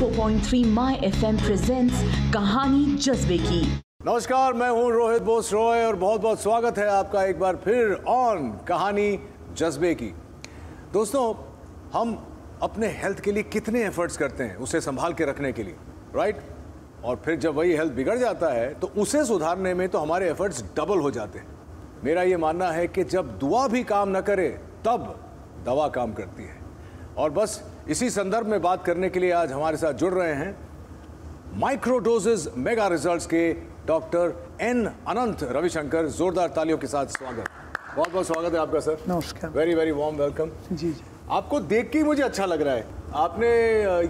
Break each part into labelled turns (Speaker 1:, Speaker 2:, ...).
Speaker 1: 94.3 my FM presents कहानी जज्बे की।
Speaker 2: नमस्कार, मैं हूं रोहित बोस रॉय और बहुत बहुत स्वागत है आपका एक बार फिर ऑन कहानी जज्बे की। दोस्तों, हम अपने हेल्थ के लिए कितने एफर्ट्स करते हैं उसे संभाल के रखने के लिए, राइट? और फिर जब वही हेल्थ बिगड़ जाता है तो उसे सुधारने में तो हमारे एफर्ट्स डबल हो जाते हैं। मेरा ये मानना है कि जब दुआ भी काम न करे तब दवा काम करती है। और बस इसी संदर्भ में बात करने के लिए आज हमारे साथ जुड़ रहे हैं माइक्रोडोजेज मेगा रिजल्ट्स के डॉक्टर एन अनंत रविशंकर। जोरदार तालियों के साथ स्वागत, बहुत बहुत स्वागत है आपका सर।
Speaker 3: नमस्कार।
Speaker 2: Very very warm welcome.
Speaker 3: जी।
Speaker 2: आपको देख के ही मुझे अच्छा लग रहा है। आपने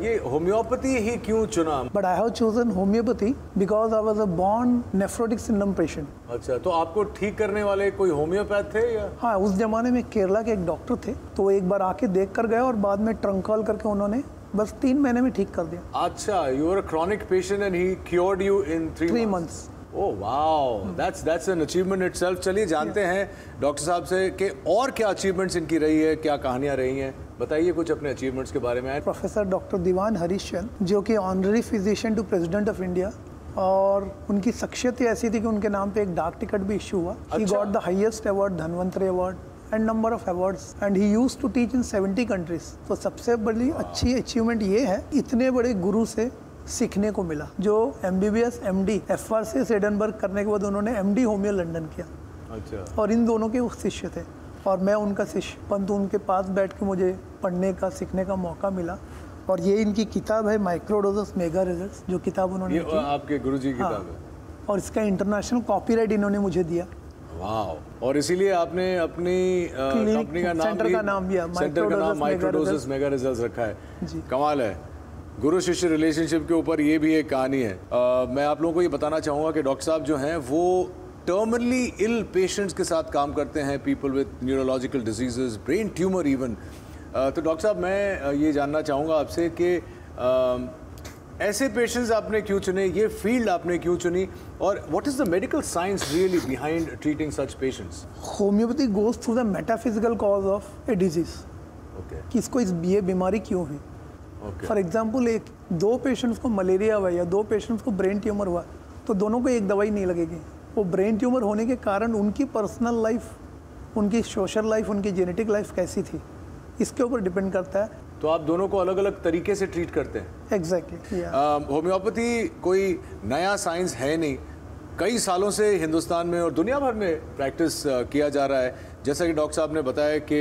Speaker 2: ये होम्योपैथी ही क्यों चुना?
Speaker 3: But I have chosen homeopathy because I was a born nephrotic syndrome patient.
Speaker 2: अच्छा, तो आपको ठीक करने वाले कोई होम्योपैथ थे या?
Speaker 3: हाँ, उस जमाने में केरला के एक डॉक्टर थे, तो एक बार आके देख कर गए और बाद में ट्रंक कॉल करके उन्होंने बस 3 महीने में ठीक कर दिया।
Speaker 2: अच्छा, you are a chronic patient and he cured you in 3 months. Oh wow, that's an achievement itself. चलिए जानते हैं डॉक्टर साहब से कि और क्या अचीवमेंट्स इनकी रही है, क्या कहानियां रही हैं। बताइए कुछ अपने अचीवमेंट्स के बारे में।
Speaker 3: प्रोफेसर डॉक्टर दीवान हरीशचंद, जो कि honorary physician to President of India, और उनकी शख्सियत ही ऐसी थी कि उनके नाम पे एक डाक टिकट भी इशू हुआ। He got the highest award, Dhanvantari award and number of awards, and he used to teach in 70 countries. तो सबसे बड़ी अच्छी अचीवमेंट ये है, इतने बड़े गुरु से सीखने को मिला। जो MBBS MD FRC एडनबर्ग करने के बाद उन्होंने MD होमियो लंदन किया।
Speaker 2: अच्छा।
Speaker 3: और इन दोनों के वो शिष्य थे और मैं उनका शिष्य, परंतु उनके पास बैठ के मुझे पढ़ने का, सीखने का मौका मिला। और ये इनकी किताब है माइक्रोडोजेज मेगा रिजल्ट्स, जो किताब उन्होंने
Speaker 2: ये आपके गुरुजी की किताब है।
Speaker 3: और इसका इंटरनेशनल कॉपीराइट इन्होंने मुझे दिया।
Speaker 2: वाह। और इसीलिए आपने अपनी कंपनी का नाम,
Speaker 3: सेंटर का नाम दिया,
Speaker 2: माइक्रोडोजेज मेगा रिजल्ट्स रखा है।
Speaker 3: जी।
Speaker 2: कमाल है। गुरु शिष्य रिलेशनशिप के ऊपर ये भी एक कहानी है। मैं आप लोगों को ये बताना चाहूँगा कि डॉक्टर साहब जो हैं वो टर्मिनली इल पेशेंट्स के साथ काम करते हैं, people with neurological diseases, brain tumour even. तो डॉक्टर साहब, मैं ये जानना चाहूँगा आपसे कि ऐसे पेशेंट्स आपने क्यों चुने, ये फील्ड आपने क्यों चुनी, और what is the medical science really behind treating such patients?
Speaker 3: Homeopathy goes through the metaphysical cause of a disease.
Speaker 2: Okay.
Speaker 3: कि इसको ये बीमारी क्यों है। फॉर एग्जाम्पल, 2 पेशेंट्स को मलेरिया हुआ या 2 पेशेंट्स को ब्रेन ट्यूमर हुआ, तो दोनों को एक दवाई नहीं लगेगी। वो ब्रेन ट्यूमर होने के कारण उनकी पर्सनल लाइफ, उनकी सोशल लाइफ, उनकी जेनेटिक लाइफ कैसी थी, इसके ऊपर डिपेंड करता है।
Speaker 2: तो आप दोनों को अलग अलग तरीके से ट्रीट करते हैं?
Speaker 3: एग्जैक्टली।
Speaker 2: होम्योपैथी कोई नया साइंस है नहीं, कई सालों से हिंदुस्तान में और दुनिया भर में प्रैक्टिस किया जा रहा है। जैसा कि डॉक्टर साहब ने बताया कि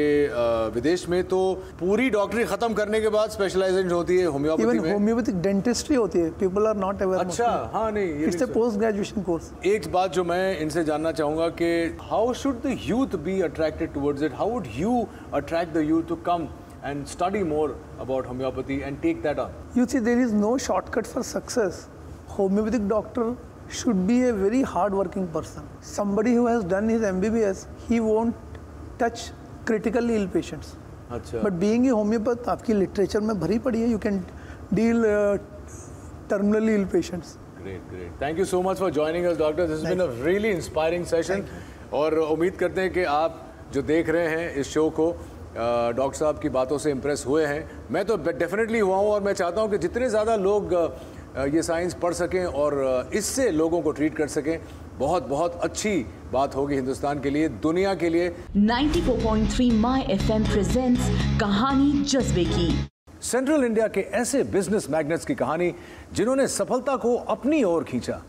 Speaker 2: विदेश में तो पूरी डॉक्टरी खत्म करने के बाद स्पेशलाइजेशन होती है होम्योपैथी में।
Speaker 3: होम्योपैथिक डेंटिस्ट्री होती है, पीपल आर नॉट अवेयर।
Speaker 2: अच्छा, हाँ, नहीं,
Speaker 3: it's a post graduation course.
Speaker 2: एक बात जो मैं इनसे जानना चाहूँगा कि how should the youth be attracted towards it, how would you attract the youth to come and study more about homeopathy and take that on?
Speaker 3: You see, there is no shortcut for success. Homeopathic doctor should be a very hard-working person. Somebody who has done his MBBS, he won't touch critically ill patients.
Speaker 2: अच्छा.
Speaker 3: But being a homeopath, आपकी literature में भरी पड़ी है, you can deal terminally ill patients.
Speaker 2: Great, great. Thank you so much for joining us, doctor. This has been a really inspiring session. और उम्मीद करते हैं कि आप जो देख रहे हैं इस शो को, डॉक्टर साहब की बातों से इम्प्रेस हुए हैं। मैं तो डेफिनेटली हुआ हूँ और मैं चाहता हूँ कि जितने ज़्यादा लोग ये साइंस पढ़ सकें और इससे लोगों को ट्रीट कर सकें, बहुत बहुत अच्छी बात होगी हिंदुस्तान के लिए, दुनिया के लिए।
Speaker 1: 94.3 माय एफएम प्रेजेंट्स कहानी जज्बे की।
Speaker 2: सेंट्रल इंडिया के ऐसे बिजनेस मैग्नेट्स की कहानी जिन्होंने सफलता को अपनी ओर खींचा,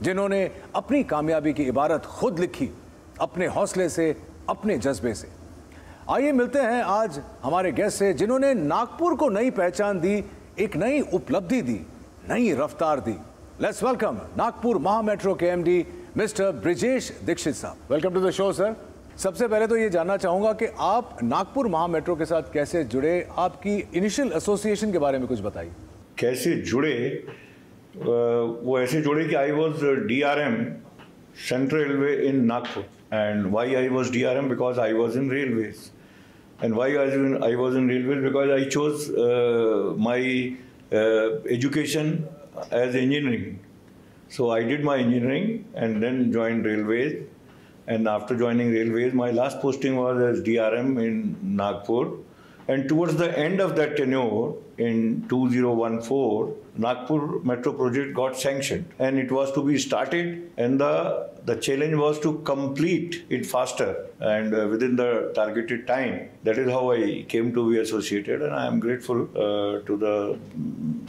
Speaker 2: जिन्होंने अपनी कामयाबी की इबारत खुद लिखी, अपने हौसले से, अपने जज्बे से। आइए मिलते हैं आज हमारे गेस्ट से, जिन्होंने नागपुर को नई पहचान दी, एक नई उपलब्धि दी, नई रफ्तार दी। लेट्स वेलकम नागपुर महा मेट्रो के MD मिस्टर ब्रिजेश दीक्षित साहब। Welcome to the show sir. सबसे पहले तो ये जानना चाहूंगा कि आप नागपुर महा मेट्रो के साथ कैसे जुड़े, आपकी इनिशियल एसोसिएशन के बारे में कुछ बताइए।
Speaker 4: कैसे जुड़े? वो ऐसे जुड़े कि I was DRM central railway in Nagpur, and why I was DRM? Because I was in railways. And why I was in railways? Because I chose my education as engineering. So I did my engineering and then joined railways. And after joining railways, my last posting was as DRM in Nagpur. And towards the end of that tenure, in 2014, Nagpur Metro project got sanctioned, and it was to be started, and the challenge was to complete it faster and within the targeted time. That is how I came to be associated, and I am grateful to the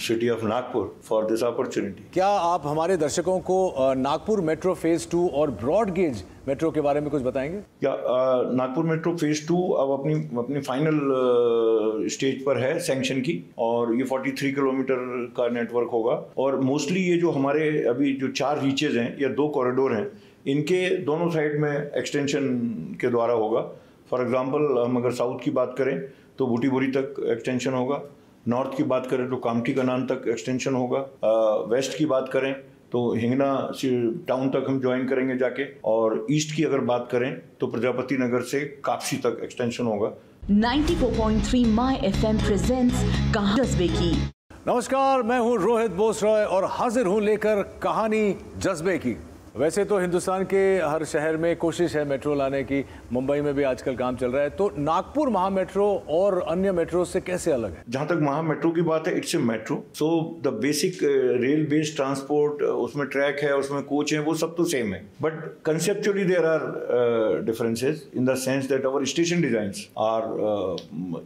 Speaker 4: city of Nagpur for this opportunity.
Speaker 2: क्या आप हमारे दर्शकों को Nagpur metro phase 2 और broad gauge metro के बारे में कुछ बताएंगे?
Speaker 4: या नागपुर मेट्रो फेज 2 अब अपनी फाइनल स्टेज पर है सैंक्शन की, और ये 43 किलोमीटर का नेटवर्क होगा। और मोस्टली ये जो हमारे अभी जो 4 रीचेज हैं या 2 कॉरिडोर हैं, इनके दोनों साइड में एक्सटेंशन के द्वारा होगा। फॉर एग्जांपल हम अगर साउथ की बात करें तो बूटीबोरी तक एक्सटेंशन होगा, नॉर्थ की बात करें तो कामठी कनान तक एक्सटेंशन होगा, वेस्ट की बात करें तो हिंगना टाउन तक हम ज्वाइन करेंगे जाके, और ईस्ट की अगर बात करें तो प्रजापति नगर से कापसी तक एक्सटेंशन होगा।
Speaker 1: 94.3 माय एफएम प्रेजेंट्स कहानी जज्बे की।
Speaker 2: नमस्कार, मैं हूं रोहित बोस रॉय और हाजिर हूं लेकर कहानी जज्बे की। वैसे तो हिंदुस्तान के हर शहर में कोशिश है मेट्रो लाने की, मुंबई में भी आजकल काम चल रहा है, तो नागपुर महा मेट्रो और अन्य मेट्रो से कैसे अलग है?
Speaker 4: जहाँ तक महा मेट्रो की बात है, it's a metro, so the basic rail based transport, उसमें ट्रैक है, उसमें कोच है, वो सब तो सेम है, but conceptually there are differences in the sense that our station designs are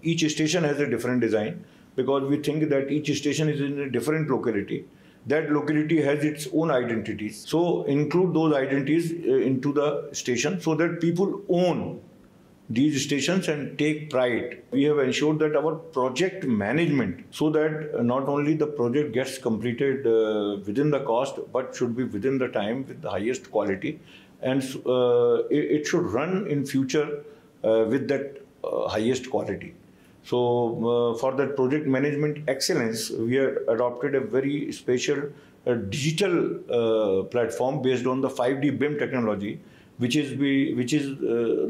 Speaker 4: each station has a different design, because we think that each station is in a different locality. That locality has its own identities. So include those identities into the station so that people own these stations and take pride. We have ensured that our project management, so that not only the project gets completed within the cost, but should be within the time with the highest quality, and it should run in future with that highest quality. So for that project management excellence, we have adopted a very special digital platform based on the 5D BIM technology, which is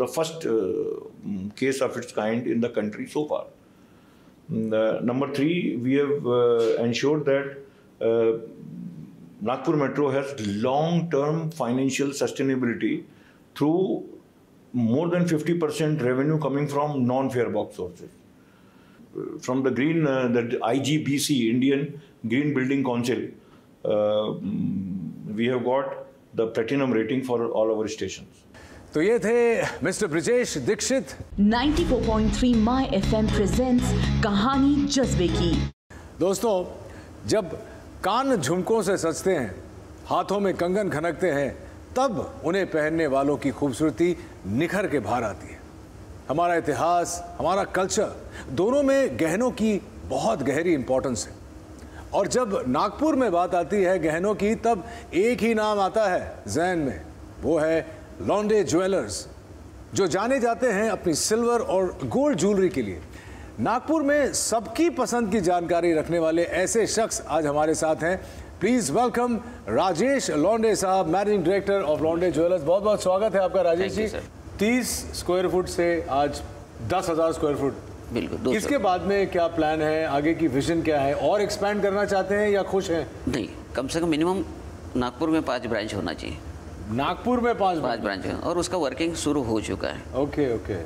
Speaker 4: the first case of its kind in the country so far. Number 3, we have ensured that Nagpur Metro has long-term financial sustainability through more than 50% revenue coming from non-fare box sources. From the green, the IGBC, Indian Green Building Council, we have got the platinum rating for all our stations.
Speaker 2: तो ये थे mister Brijesh Dikshit.
Speaker 1: 94.3 my FM presents कहानी जज्बे की।
Speaker 2: दोस्तों, जब कान झुमकों से सजते हैं, हाथों में कंगन खनकते हैं, तब उन्हें पहनने वालों की खूबसूरती निखर के बाहर आती है। हमारा इतिहास, हमारा कल्चर, दोनों में गहनों की बहुत गहरी इंपॉर्टेंस है। और जब नागपुर में बात आती है गहनों की, तब एक ही नाम आता है जहन में, वो है लॉन्डे ज्वेलर्स, जो जाने जाते हैं अपनी सिल्वर और गोल्ड ज्वेलरी के लिए। नागपुर में सबकी पसंद की जानकारी रखने वाले ऐसे शख्स आज हमारे साथ हैं। प्लीज वेलकम राजेश लॉन्डे साहब, मैनेजिंग डायरेक्टर ऑफ लॉन्डे ज्वेलर्स। बहुत बहुत स्वागत है आपका राजेश जी। 30 स्क्वायर फुट से आज 10,000 स्क्वायर फुट,
Speaker 5: बिल्कुल।
Speaker 2: इसके बाद में क्या प्लान है, आगे की विजन क्या है, और एक्सपैंड करना चाहते हैं या खुश हैं?
Speaker 5: नहीं, कम से कम मिनिमम नागपुर में 5 ब्रांच होना चाहिए।
Speaker 2: नागपुर में 5
Speaker 5: ब्रांच है और उसका वर्किंग शुरू हो चुका है।
Speaker 2: ओके ओके,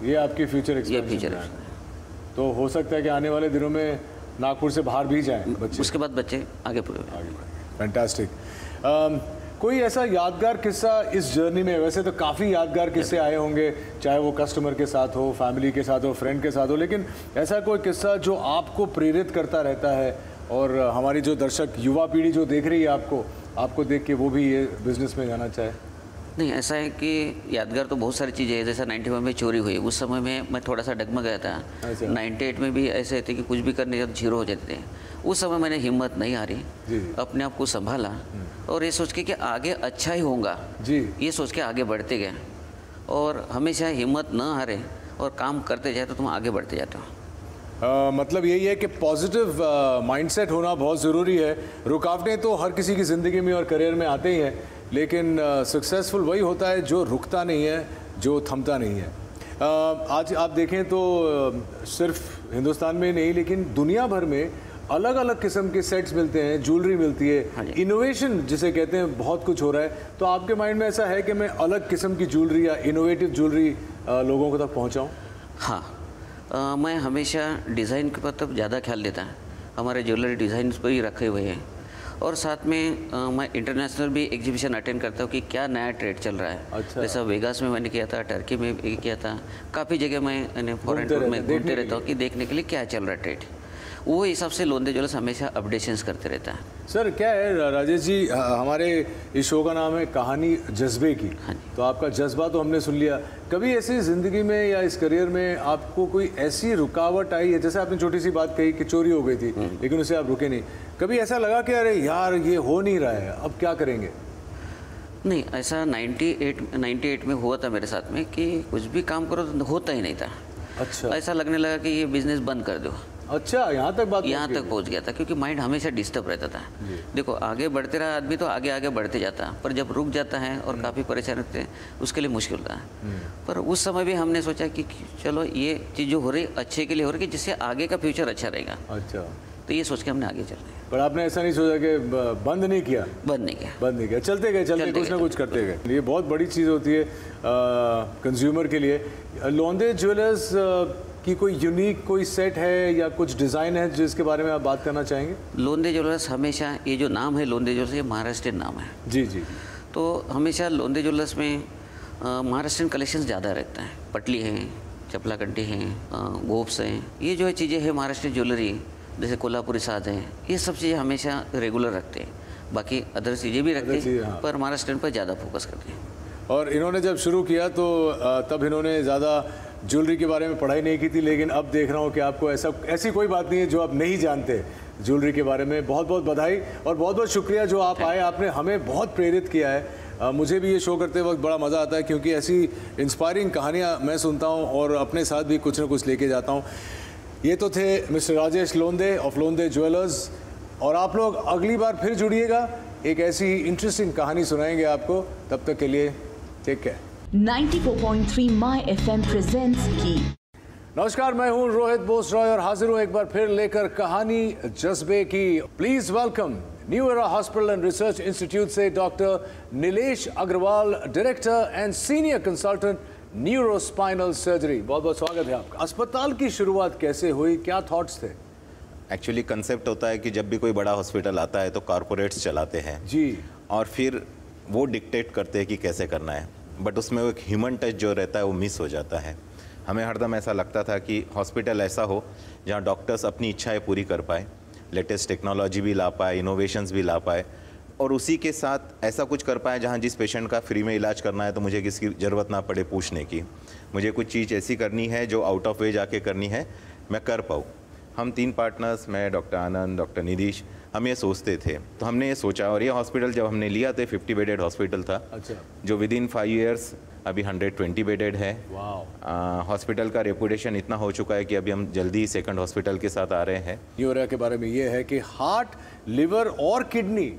Speaker 2: ये आपकी फ्यूचर एक्सपेंशन है। तो हो सकता है कि आने वाले दिनों में नागपुर से बाहर भी जाएं बच्चे,
Speaker 5: उसके बाद बच्चे आगे
Speaker 2: फैंटास्टिक। कोई ऐसा यादगार किस्सा इस जर्नी में? वैसे तो काफ़ी यादगार किस्से आए होंगे, चाहे वो कस्टमर के साथ हो, फैमिली के साथ हो, फ्रेंड के साथ हो, लेकिन ऐसा कोई किस्सा जो आपको प्रेरित करता रहता है और हमारी जो दर्शक युवा पीढ़ी जो देख रही है आपको देख के वो भी ये बिजनेस में जाना चाहे?
Speaker 5: नहीं, ऐसा है कि यादगार तो बहुत सारी चीज़ें हैं। जैसा 91 में चोरी हुई, उस समय में मैं थोड़ा सा डगमग गया था। 98 में भी ऐसे थे कि कुछ भी करने जब 0 हो जाते थे। उस समय मैंने हिम्मत नहीं हारी, अपने आप को संभाला और ये सोच के कि आगे अच्छा ही होगा जी, ये सोच के आगे बढ़ते गए। और हमेशा हिम्मत न हारे और काम करते जाए तो तुम आगे बढ़ते जाते हो।
Speaker 2: मतलब यही है कि पॉजिटिव माइंडसेट होना बहुत ज़रूरी है। रुकावटें तो हर किसी की ज़िंदगी में और करियर में आते ही हैं, लेकिन सक्सेसफुल वही होता है जो रुकता नहीं है, जो थमता नहीं है। आज आप देखें तो सिर्फ हिंदुस्तान में नहीं लेकिन दुनिया भर में अलग अलग किस्म के सेट्स मिलते हैं, ज्वेलरी मिलती है, इनोवेशन जिसे कहते हैं, बहुत कुछ हो रहा है। तो आपके माइंड में ऐसा है कि मैं अलग किस्म की ज्वेलरी या इनोवेटिव ज्वेलरी लोगों को तक पहुंचाऊं?
Speaker 5: हाँ, मैं हमेशा डिज़ाइन के तरफ ज़्यादा ख्याल देता है, हमारे ज्वेलरी डिज़ाइन पर ही रखे हुए हैं। और साथ में मैं इंटरनेशनल भी एग्जीबिशन अटेंड करता हूँ कि क्या नया ट्रेड चल रहा है।
Speaker 2: अच्छा।
Speaker 5: जैसा वेगास में मैंने किया था, टर्की में भी किया था, काफ़ी जगह मैं फॉरेन टूर में घूमते रहता हूँ कि देखने के लिए क्या चल रहा है ट्रेड। वो हिसाब से लोंदे ज्वेलर्स हमेशा अपडेशंस करते रहता है।
Speaker 2: सर क्या है राजेश जी, हमारे इस शो का नाम है कहानी जज्बे की। तो आपका जज्बा तो हमने सुन लिया। कभी ऐसी ज़िंदगी में या इस करियर में आपको कोई ऐसी रुकावट आई है, जैसे आपने छोटी सी बात कही कि चोरी हो गई थी लेकिन उससे आप रुके नहीं, कभी ऐसा लगा कि अरे यार ये हो नहीं रहा है, अब क्या करेंगे?
Speaker 5: नहीं, ऐसा 98 में हुआ था मेरे साथ में कि कुछ भी काम करो तो होता ही नहीं था।
Speaker 2: अच्छा।
Speaker 5: ऐसा लगने लगा कि ये बिजनेस बंद कर दो।
Speaker 2: अच्छा, यहाँ तक बात
Speaker 5: पहुँच गया था, क्योंकि माइंड हमेशा डिस्टर्ब रहता था। देखो, आगे बढ़ते रहा आदमी तो आगे आगे बढ़ते जाता, पर जब रुक जाता है और काफ़ी परेशान होते हैं उसके लिए मुश्किल होता है। पर उस समय भी हमने सोचा कि चलो ये चीज़ जो हो रही अच्छे के लिए हो रही है, जिससे आगे का फ्यूचर अच्छा रहेगा।
Speaker 2: अच्छा,
Speaker 5: तो ये सोच के हमने आगे चल रहे हैं।
Speaker 2: पर आपने ऐसा नहीं सोचा कि बंद नहीं किया?
Speaker 5: बंद नहीं किया,
Speaker 2: चलते गए कुछ ना कुछ करते गए। ये बहुत बड़ी चीज़ होती है कंज्यूमर के लिए। लोंदे ज्वेलर्स की कोई यूनिक कोई सेट है या कुछ डिज़ाइन है जिसके बारे में आप बात करना चाहेंगे?
Speaker 5: लोंदे ज्वेलर्स हमेशा, ये जो नाम है लोंदे ज्वेलर्स, ये महाराष्ट्रियन नाम है।
Speaker 2: जी जी।
Speaker 5: तो हमेशा लोंदे ज्वेलर्स में महाराष्ट्रियन कलेक्शन ज़्यादा रहता है। पटली हैं, चपला कंटी हैं, गोप्स हैं, ये जो है चीज़ें हैं महाराष्ट्रियन ज्वेलरी, जैसे कोल्हापुरी साज हैं, ये सब चीज़ें हमेशा रेगुलर रखते हैं। बाकी अदर चीज़ें भी रखते हैं,
Speaker 2: हाँ।
Speaker 5: पर महाराष्ट्रियन पर ज़्यादा फोकस करते हैं।
Speaker 2: और इन्होंने जब शुरू किया तो तब इन्होंने ज़्यादा ज्वेलरी के बारे में पढ़ाई नहीं की थी, लेकिन अब देख रहा हूँ कि आपको ऐसी कोई बात नहीं है जो आप नहीं जानते ज्वेलरी के बारे में। बहुत बहुत बधाई और बहुत बहुत शुक्रिया जो आप आए, आपने हमें बहुत प्रेरित किया है। मुझे भी ये शो करते वक्त बड़ा मज़ा आता है, क्योंकि ऐसी इंस्पायरिंग कहानियाँ मैं सुनता हूँ और अपने साथ भी कुछ ना कुछ लेके जाता हूँ। ये तो थे मिस्टर राजेश लोंदे ऑफ लोंदे ज्वेलर्स, और आप लोग अगली बार फिर जुड़िएगा, एक ऐसी ही इंटरेस्टिंग कहानी सुनाएंगे आपको। तब तक के लिए take care.
Speaker 1: 94.3 my FM presents की।
Speaker 2: नमस्कार, मैं हूं रोहित बोस रॉय और हाजिर हूं एक बार फिर लेकर कहानी जज्बे की। Please welcome new era hospital and research institute से doctor Nilesh Agarwal, director and senior consultant neurospinal surgery. बहुत बहुत स्वागत है आपका। अस्पताल की शुरुआत कैसे हुई, क्या थॉट्स थे?
Speaker 6: एक्चुअली कंसेप्ट होता है कि जब भी कोई बड़ा हॉस्पिटल आता है तो कॉरपोरेट्स चलाते हैं
Speaker 2: जी,
Speaker 6: और फिर वो डिक्टेट करते हैं कि कैसे करना है, बट उसमें वो एक ह्यूमन टच जो रहता है वो मिस हो जाता है। हमें हरदम ऐसा लगता था कि हॉस्पिटल ऐसा हो जहाँ डॉक्टर्स अपनी इच्छाएं पूरी कर पाए, लेटेस्ट टेक्नोलॉजी भी ला पाए, इनोवेशंस भी ला पाए, और उसी के साथ ऐसा कुछ कर पाए जहाँ जिस पेशेंट का फ्री में इलाज करना है तो मुझे किसी ज़रूरत ना पड़े पूछने की। मुझे कुछ चीज़ ऐसी करनी है जो आउट ऑफ वे जाके करनी है, मैं कर पाऊँ। हम 3 पार्टनर्स, मैं, डॉक्टर आनंद, डॉक्टर निधीश, हम ये सोचते थे। तो हमने ये सोचा, और ये हॉस्पिटल जब हमने लिया तो 50 बेडेड हॉस्पिटल था।
Speaker 2: अच्छा।
Speaker 6: जो विद इन 5 ईयर्स अभी 120 बेडेड है। हॉस्पिटल का रेपुटेशन इतना हो चुका है कि अभी हम जल्दी ही सेकंड हॉस्पिटल के साथ आ रहे हैं।
Speaker 2: न्यू एरा के बारे में ये है कि हार्ट, लिवर और किडनी,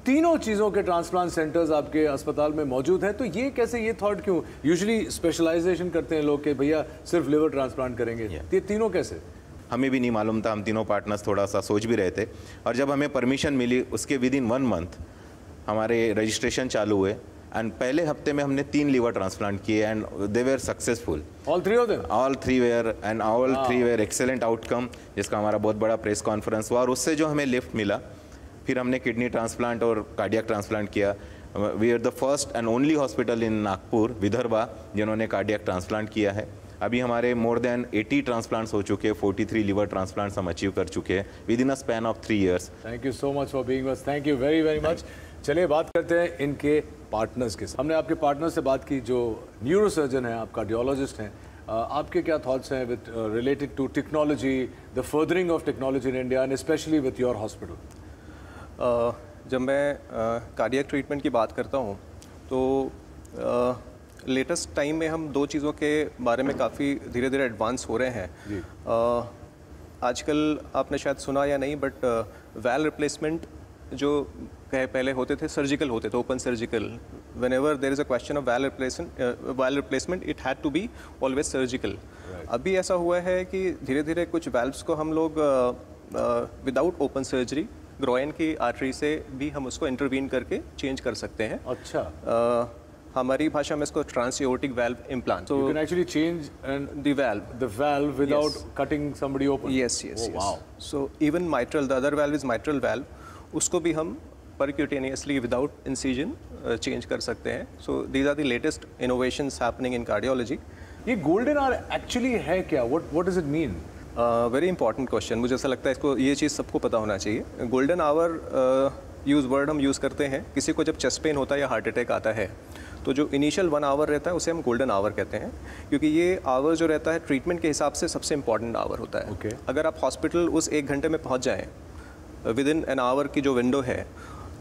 Speaker 2: तीनों चीज़ों के ट्रांसप्लांट सेंटर्स आपके अस्पताल में मौजूद हैं। तो ये कैसे, ये थॉट क्यों? यूजुअली स्पेशलाइजेशन करते हैं लोग कि भैया सिर्फ लिवर ट्रांसप्लांट करेंगे, ये तीनों कैसे?
Speaker 6: हमें भी नहीं मालूम था, हम तीनों पार्टनर्स थोड़ा सा सोच भी रहे थे, और जब हमें परमिशन मिली उसके विद इन 1 मंथ हमारे रजिस्ट्रेशन चालू हुए, एंड पहले हफ्ते में हमने 3 लीवर ट्रांसप्लांट किए and they were successful.
Speaker 2: All 3 of them?
Speaker 6: All 3 were, and all 3 were excellent outcome, जिसका हमारा बहुत बड़ा प्रेस कॉन्फ्रेंस हुआ, और उससे जो हमें लिफ्ट मिला, फिर हमने किडनी ट्रांसप्लांट और कार्डियक ट्रांसप्लांट किया। We are the first and only hospital in Nagpur, Vidarbha, जिन्होंने कार्डियक ट्रांसप्लांट किया है। अभी हमारे मोर देन 80 ट्रांसप्लांट्स हो चुके हैं, 43 लिवर ट्रांसप्लांट्स हम अचीव कर चुके हैं with in a span of 3 years.
Speaker 2: Thank you so much for being with us, thank you very very much. चलिए बात करते हैं इनके पार्टनर्स के साथ। हमने आपके पार्टनर से बात की जो न्यूरोसर्जन हैं, आप कार्डियोलॉजिस्ट हैं। आपके क्या थॉट्स हैं with related to technology, the furthering of technology in India and specially with your hospital?
Speaker 7: जब मैं कार्डियक ट्रीटमेंट की बात करता हूँ तो लेटेस्ट टाइम में हम 2 चीज़ों के बारे में काफ़ी धीरे धीरे एडवांस हो रहे हैं। आजकल आपने शायद सुना या नहीं, बट वैल रिप्लेसमेंट जो पहले होते थे सर्जिकल होते थे, open surgical. Whenever there is a question of valve replacement it had to be always surgical. अभी ऐसा हुआ है कि धीरे धीरे कुछ वैल्व्स को हम लोग विदाउट ओपन सर्जरी ग्रोइन की आर्टरी से भी हम उसको इंटरवीन करके चेंज कर सकते हैं।
Speaker 2: अच्छा।
Speaker 7: हमारी भाषा में इसको transaortic valve implant.
Speaker 2: You can actually change
Speaker 7: the valve
Speaker 2: without
Speaker 7: Yes.
Speaker 2: cutting somebody open.
Speaker 7: Yes.
Speaker 2: Oh, wow.
Speaker 7: So even mitral, the other valve is mitral valve. उसको भी हम percutaneously without incision change कर सकते हैं. So these are the latest innovations happening in cardiology.
Speaker 2: ये golden hour actually है क्या? What does it mean?
Speaker 7: Very important question. मुझे ऐसा लगता है इसको ये चीज़ सबको पता होना चाहिए. गोल्डन आवर वर्ड हम यूज़ करते हैं किसी को जब चेस्ट पेन होता है या हार्ट अटैक आता है, तो जो इनिशियल 1 आवर रहता है उसे हम गोल्डन आवर कहते हैं, क्योंकि ये आवर जो रहता है ट्रीटमेंट के हिसाब से सबसे इंपॉर्टेंट आवर होता है.
Speaker 2: Okay.
Speaker 7: अगर आप हॉस्पिटल उस 1 घंटे में पहुंच जाएं विद इन एन आवर की जो विंडो है,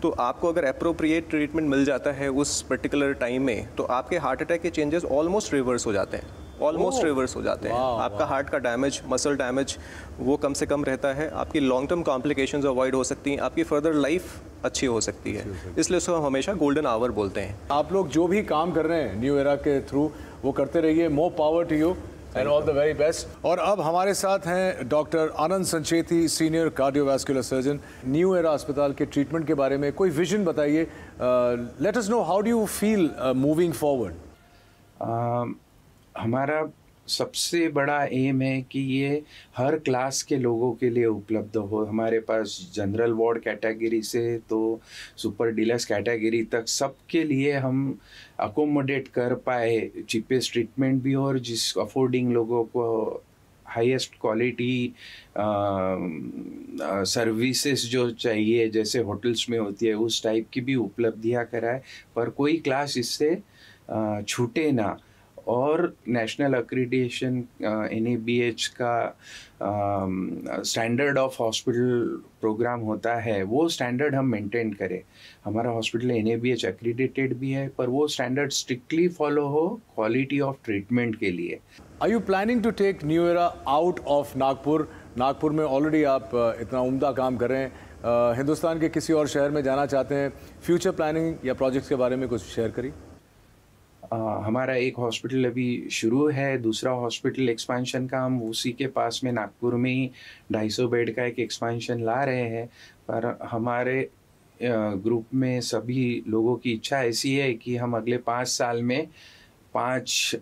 Speaker 7: तो आपको अगर अप्रोप्रिएट ट्रीटमेंट मिल जाता है उस पर्टिकुलर टाइम में, तो आपके हार्ट अटैक के चेंजेस ऑलमोस्ट रिवर्स हो जाते हैं. रिवर्स हो जाते हैं. आपका हार्ट का डैमेज, मसल डैमेज वो कम से कम रहता है. आपकी लॉन्ग टर्म कॉम्प्लिकेशंस अवॉइड हो सकती हैं. आपकी फर्दर लाइफ अच्छी हो सकती है. इसलिए उसको हम हमेशा गोल्डन आवर बोलते हैं.
Speaker 2: आप लोग जो भी काम कर रहे हैं न्यू एरा के थ्रू, वो करते रहिए. More power to you and all the very best. और अब हमारे साथ हैं doctor Anand Sancheti, senior cardiovascular surgeon. New era अस्पताल के ट्रीटमेंट के बारे में कोई विजन बताइए. Let us know how do you feel moving forward.
Speaker 8: हमारा सबसे बड़ा एम है कि ये हर क्लास के लोगों के लिए उपलब्ध हो. हमारे पास जनरल वार्ड कैटेगरी से तो सुपर डीलक्स कैटेगरी तक सबके लिए हम अकोमोडेट कर पाए. चीपेस्ट ट्रीटमेंट भी और जिस अफोर्डिंग लोगों को हाईएस्ट क्वालिटी सर्विसेज जो चाहिए जैसे होटल्स में होती है उस टाइप की भी उपलब्धियाँ कराए, पर कोई क्लास इससे छूटे ना. और नेशनल एक्रीडिएशन NABH का स्टैंडर्ड ऑफ हॉस्पिटल प्रोग्राम होता है, वो स्टैंडर्ड हम मेंटेन करें. हमारा हॉस्पिटल NABH एक्रीडिटेड भी है, पर वो स्टैंडर्ड स्ट्रिक्टली फॉलो हो क्वालिटी ऑफ ट्रीटमेंट के लिए.
Speaker 2: Are you planning to take new era out of Nagpur? Nagpur में ऑलरेडी आप इतना उम्दा काम कर रहे हैं. हिंदुस्तान के किसी और शहर में जाना चाहते हैं? फ्यूचर प्लानिंग या प्रोजेक्ट्स के बारे में कुछ शेयर करिए.
Speaker 8: हमारा एक हॉस्पिटल अभी शुरू है, दूसरा हॉस्पिटल एक्सपेंशन का हम उसी के पास में नागपुर में ही 250 बेड का एक एक्सपेंशन ला रहे हैं. पर हमारे ग्रुप में सभी लोगों की इच्छा ऐसी है कि हम अगले 5 साल में 5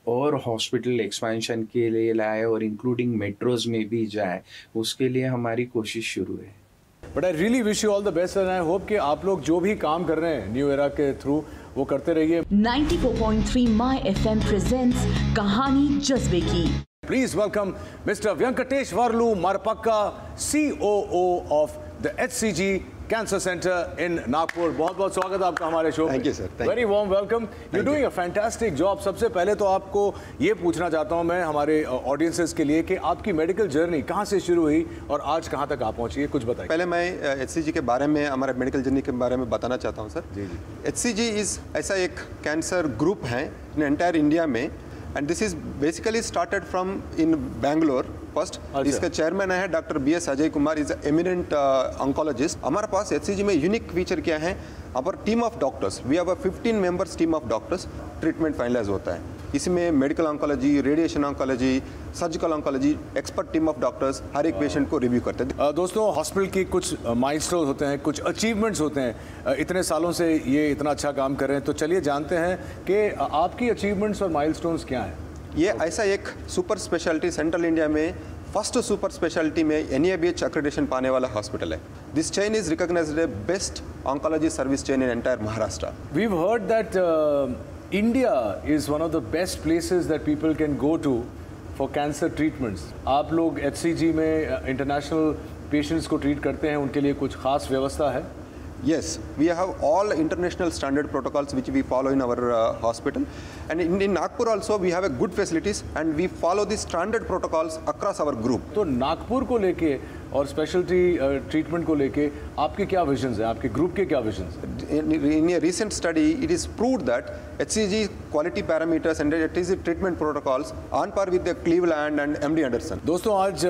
Speaker 8: और हॉस्पिटल एक्सपेंशन के लिए लाए और इंक्लूडिंग मेट्रोज में भी जाए. उसके लिए हमारी कोशिश शुरू है.
Speaker 2: But I really wish you all the best and I hope कि आप लोग जो भी काम कर रहे हैं न्यू एरा के थ्रू वो करते रहिए.
Speaker 1: 94.3 माय FM प्रेजेंट्स कहानी जज्बे की.
Speaker 2: Please welcome mister Venkateswarlu Marapakka, COO of the HCG cancer centre in Nagpur. बहुत बहुत स्वागत है आपका हमारे show.
Speaker 9: Thank you sir.
Speaker 2: Very warm welcome. You doing a fantastic job. सबसे पहले तो आपको ये पूछना चाहता हूँ मैं हमारे ऑडियंसेस के लिए कि आपकी मेडिकल जर्नी कहाँ से शुरू हुई और आज कहाँ तक आप पहुँची, कुछ बताइए.
Speaker 9: पहले मैं HCG के बारे में, हमारे मेडिकल जर्नी के बारे में बताना चाहता हूँ सर.
Speaker 2: जी.
Speaker 9: HCG इज ऐसा एक कैंसर ग्रुप है इन एंटायर इंडिया में, and this is basically started from in Bangalore first. इसका चेयरमैन है doctor BS Ajay Kumar, is eminent oncologist. हमारे पास HCG में यूनिक फीचर क्या है, our team of doctors, we have a 15 members team of doctors. Treatment finalise होता है. इसमें medical oncology, radiation oncology, surgical oncology, expert team of doctors हर एक पेशेंट को रिव्यू करते हैं.
Speaker 2: दोस्तों, हॉस्पिटल की कुछ माइलस्टोन होते हैं, कुछ अचीवमेंट्स होते हैं. इतने सालों से ये इतना अच्छा काम कर रहे हैं, तो चलिए जानते हैं कि आपकी अचीवमेंट्स और माइलस्टोन्स क्या हैं.
Speaker 9: ये ऐसा एक सुपर स्पेशलिटी सेंट्रल इंडिया में फर्स्ट सुपर स्पेशलिटी में NABH एक्रेडिटेशन पाने वाला हॉस्पिटल है. This chain is recognised as best oncology service chain in entire Maharashtra.
Speaker 2: We have heard that India is one of the best places that people can go to for cancer treatments. आप लोग HCG में international patients को treat करते हैं, उनके लिए कुछ खास व्यवस्था है?
Speaker 9: Yes, we have all international standard protocols which we follow in our hospital, and in Nagpur also we have a good facilities and we follow the standard protocols across our group.
Speaker 2: तो नागपुर को लेके और speciality treatment को लेके आपके क्या visions हैं, आपके ग्रुप के क्या विजन्स हैं?
Speaker 9: In a recent study, it is proved that HCG quality parameters and HCG treatment protocols on par with the Cleveland and MD Anderson.
Speaker 2: दोस्तों, आज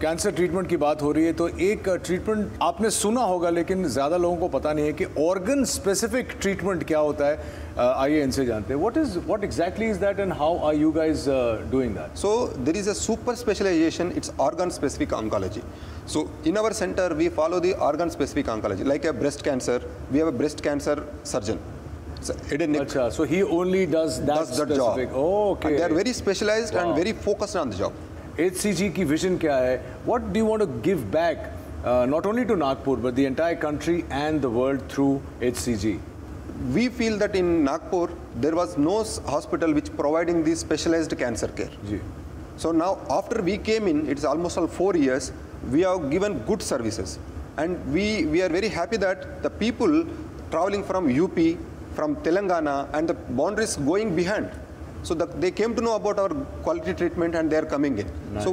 Speaker 2: कैंसर ट्रीटमेंट की बात हो रही है, तो एक ट्रीटमेंट आपने सुना होगा लेकिन ज़्यादा लोगों को पता नहीं है कि ऑर्गन स्पेसिफिक ट्रीटमेंट क्या होता है. आइए इनसे जानते हैं. what exactly is that and how are you guys doing that?
Speaker 9: So there is a super specialization, it's organ specific oncology. So in our center we follow the organ specific oncology. Like a breast cancer, we have a breast cancer surgeon. So headache.
Speaker 2: Acha, so he only does that specific.
Speaker 9: job.
Speaker 2: Oh, okay.
Speaker 9: And they are very specialized and very focused on the job.
Speaker 2: HCG की vision क्या है? What do you want to give back, not only to Nagpur but the entire country and the world through HCG?
Speaker 9: We feel that in Nagpur there was no hospital which providing this specialized cancer care.
Speaker 2: Ji.
Speaker 9: So now after we came in, it's almost all 4 years, we have given good services. And we are very happy that the people traveling from UP, from Telangana and the boundaries going behind. So they came to know about our quality treatment and they are coming in.
Speaker 2: Nice.
Speaker 9: So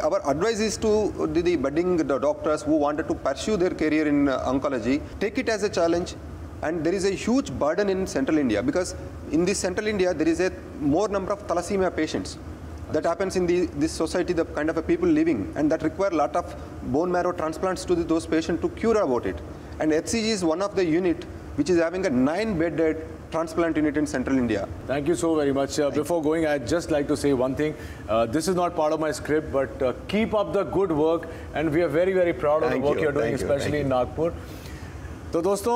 Speaker 9: our advice is to the budding doctors who wanted to pursue their career in oncology, take it as a challenge. And there is a huge burden in Central India because in this Central India there is a more number of thalassemia patients. That happens in this society, the kind of a people living, and that require a lot of bone marrow transplants to those patients to cure about it. And HCG is one of the unit which is having a 9-bedded transplant unit in Central India.
Speaker 2: Thank you so very much. Before going, I'd just like to say one thing. This is not part of my script, but keep up the good work, and we are very, very proud of the work you're doing, especially in Nagpur. तो दोस्तों,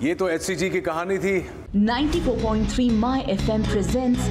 Speaker 2: ये तो HCG की कहानी थी.
Speaker 1: 94.3 My FM presents